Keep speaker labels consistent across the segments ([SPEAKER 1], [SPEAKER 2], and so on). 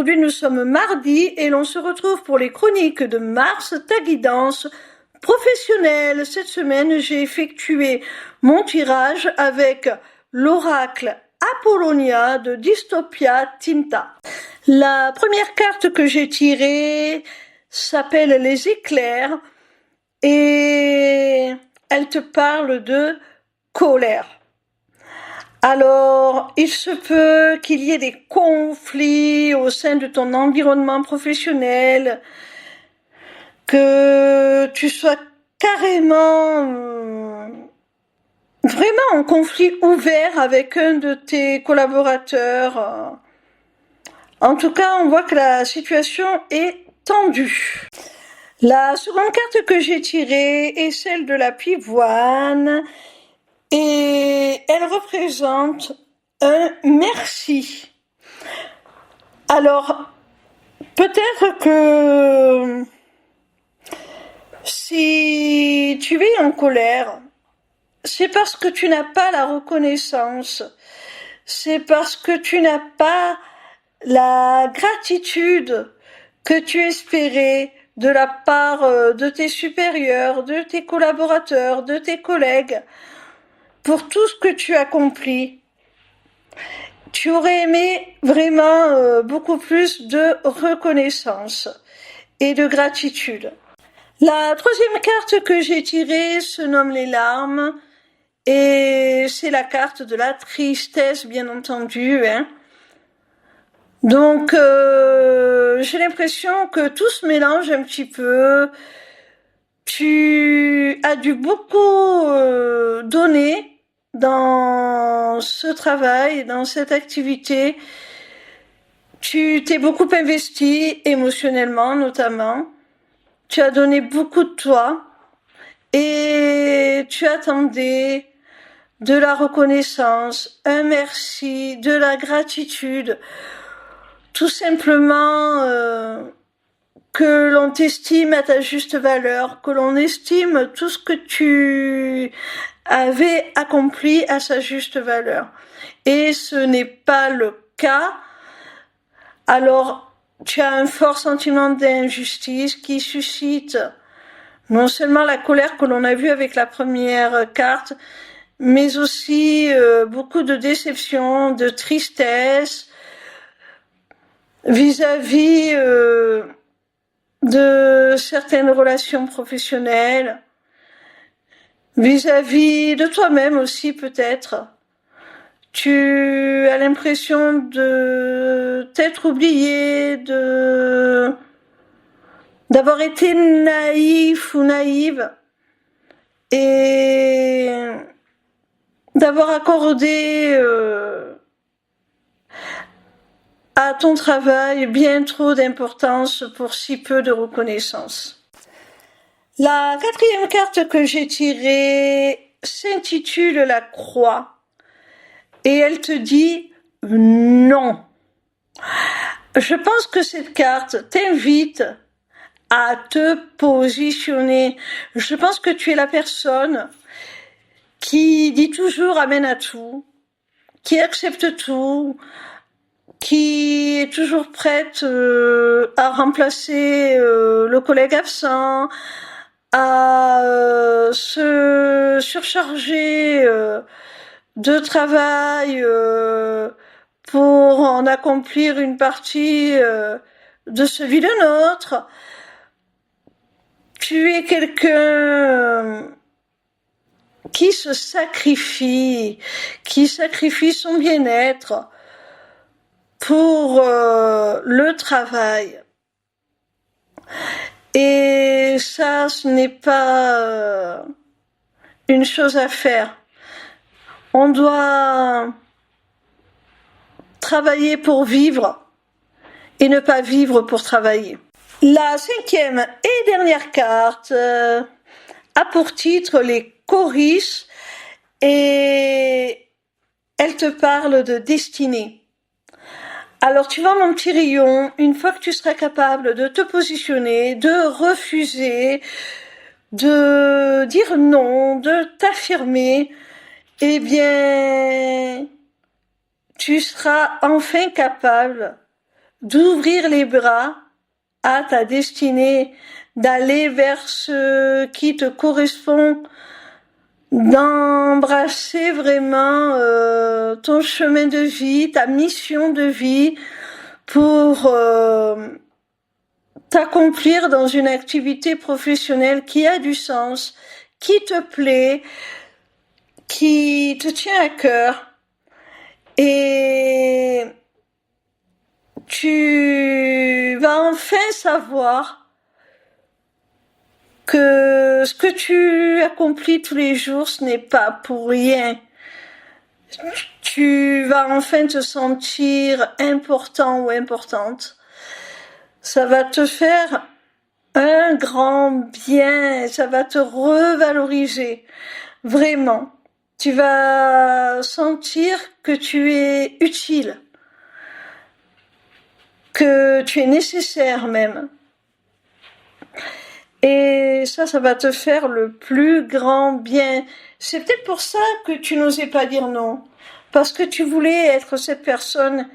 [SPEAKER 1] aujourd'hui nous sommes mardi et l'on se retrouve pour les chroniques de Mars, ta guidance professionnelle. Cette semaine, j'ai effectué mon tirage avec l'oracle Apollonia de Dystopia Tinta. La première carte que j'ai tirée s'appelle les éclairs et elle te parle de colère. Alors, il se peut qu'il y ait des conflits au sein de ton environnement professionnel, que tu sois carrément, vraiment en conflit ouvert avec un de tes collaborateurs. En tout cas, on voit que la situation est tendue. La seconde carte que j'ai tirée est celle de la pivoine. Et elle représente un merci. Alors, peut-être que si tu es en colère, c'est parce que tu n'as pas la reconnaissance, c'est parce que tu n'as pas la gratitude que tu espérais de la part de tes supérieurs, de tes collaborateurs, de tes collègues, pour tout ce que tu as accompli. Tu aurais aimé vraiment beaucoup plus de reconnaissance et de gratitude. La troisième carte que j'ai tirée se nomme les larmes et c'est la carte de la tristesse, bien entendu. Donc, j'ai l'impression que tout se mélange un petit peu. Tu as dû beaucoup donner dans ce travail, dans cette activité. Tu t'es beaucoup investi émotionnellement notamment. Tu as donné beaucoup de toi et tu attendais de la reconnaissance, un merci, de la gratitude, tout simplement que l'on t'estime à ta juste valeur, que l'on estime tout ce que tu avais accompli à sa juste valeur. Et ce n'est pas le cas. Alors, tu as un fort sentiment d'injustice qui suscite non seulement la colère que l'on a vue avec la première carte, mais aussi beaucoup de déception, de tristesse vis-à-vis de certaines relations professionnelles, vis-à-vis de toi-même aussi peut-être. Tu as l'impression de t'être oublié, d'avoir été naïf ou naïve et d'avoir accordé à ton travail bien trop d'importance pour si peu de reconnaissance. La quatrième carte que j'ai tirée s'intitule la croix et elle te dit non. Je pense que cette carte t'invite à te positionner. Je pense que tu es la personne qui dit toujours amen à tout, qui accepte tout, qui est toujours prête à remplacer le collègue absent, à se surcharger de travail pour en accomplir une partie de celui d'un autre. Tu es quelqu'un qui se sacrifie, qui sacrifie son bien-être pour le travail. Et ça, ce n'est pas une chose à faire. On doit travailler pour vivre et ne pas vivre pour travailler. La cinquième et dernière carte a pour titre les chorisses et elle te parle de destinée. Alors tu vois mon petit rayon, une fois que tu seras capable de te positionner, de refuser, de dire non, de t'affirmer, eh bien, tu seras enfin capable d'ouvrir les bras à ta destinée, d'aller vers ce qui te correspond, d'embrasser vraiment ton chemin de vie, ta mission de vie pour t'accomplir dans une activité professionnelle qui a du sens, qui te plaît, qui te tient à cœur. Et tu vas enfin savoir que ce que tu accomplis tous les jours, ce n'est pas pour rien. Tu vas enfin te sentir important ou importante. Ça va te faire un grand bien, ça va te revaloriser, vraiment. Tu vas sentir que tu es utile, que tu es nécessaire même. Et ça va te faire le plus grand bien. C'est peut-être pour ça que tu n'osais pas dire non, parce que tu voulais être cette personne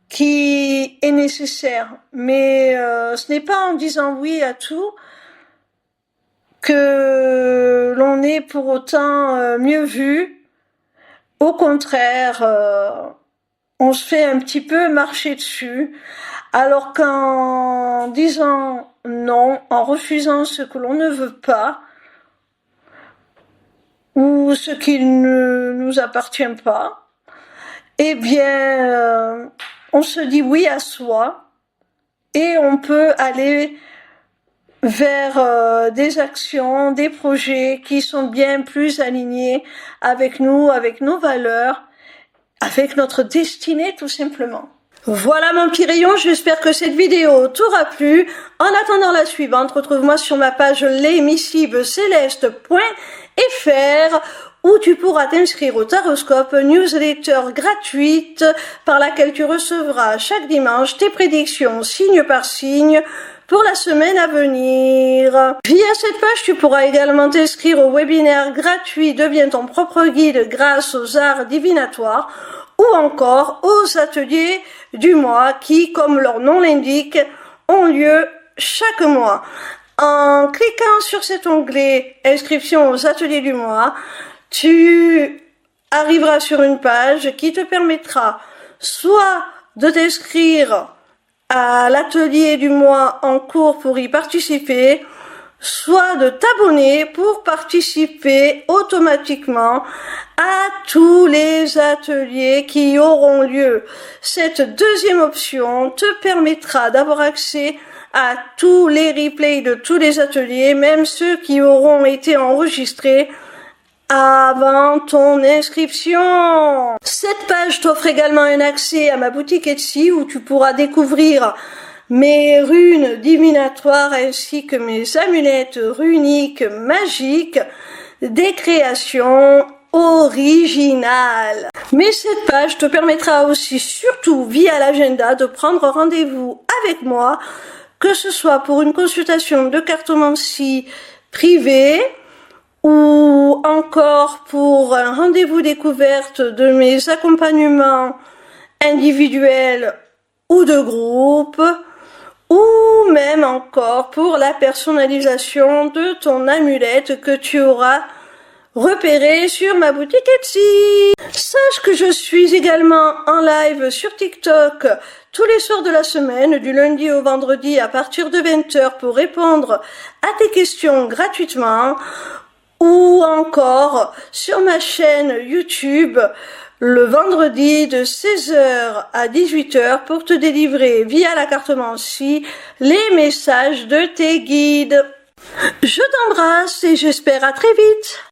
[SPEAKER 1] qui est nécessaire. Mais ce n'est pas en disant oui à tout que l'on est pour autant mieux vu. Au contraire, on se fait un petit peu marcher dessus, alors qu'en disant non, en refusant ce que l'on ne veut pas, ou ce qui ne nous appartient pas, eh bien, on se dit oui à soi, et on peut aller vers des actions, des projets qui sont bien plus alignés avec nous, avec nos valeurs, avec notre destinée tout simplement. Voilà mon petit rayon, j'espère que cette vidéo t'aura plu. En attendant la suivante, retrouve-moi sur ma page lesmissiblecéleste.fr où tu pourras t'inscrire au Taroscope, newsletter gratuite par laquelle tu recevras chaque dimanche tes prédictions signe par signe pour la semaine à venir. Via cette page, tu pourras également t'inscrire au webinaire gratuit Deviens ton propre guide grâce aux arts divinatoires ou encore aux ateliers du mois qui, comme leur nom l'indique, ont lieu chaque mois. En cliquant sur cet onglet Inscription aux ateliers du mois, tu arriveras sur une page qui te permettra soit de t'inscrire à l'atelier du mois en cours pour y participer, soit de t'abonner pour participer automatiquement à tous les ateliers qui auront lieu. Cette deuxième option te permettra d'avoir accès à tous les replays de tous les ateliers, même ceux qui auront été enregistrés avant ton inscription. Cette page t'offre également un accès à ma boutique Etsy où tu pourras découvrir mes runes divinatoires ainsi que mes amulettes runiques magiques, des créations originales. Mais cette page te permettra aussi, surtout via l'agenda, de prendre rendez-vous avec moi, que ce soit pour une consultation de cartomancie privée ou encore pour un rendez-vous découverte de mes accompagnements individuels ou de groupe, ou même encore pour la personnalisation de ton amulette que tu auras repérée sur ma boutique Etsy. Sache que je suis également en live sur TikTok tous les soirs de la semaine, du lundi au vendredi à partir de 20h pour répondre à tes questions gratuitement, ou encore sur ma chaîne YouTube le vendredi de 16h à 18h pour te délivrer via la cartomancie les messages de tes guides. Je t'embrasse et j'espère à très vite.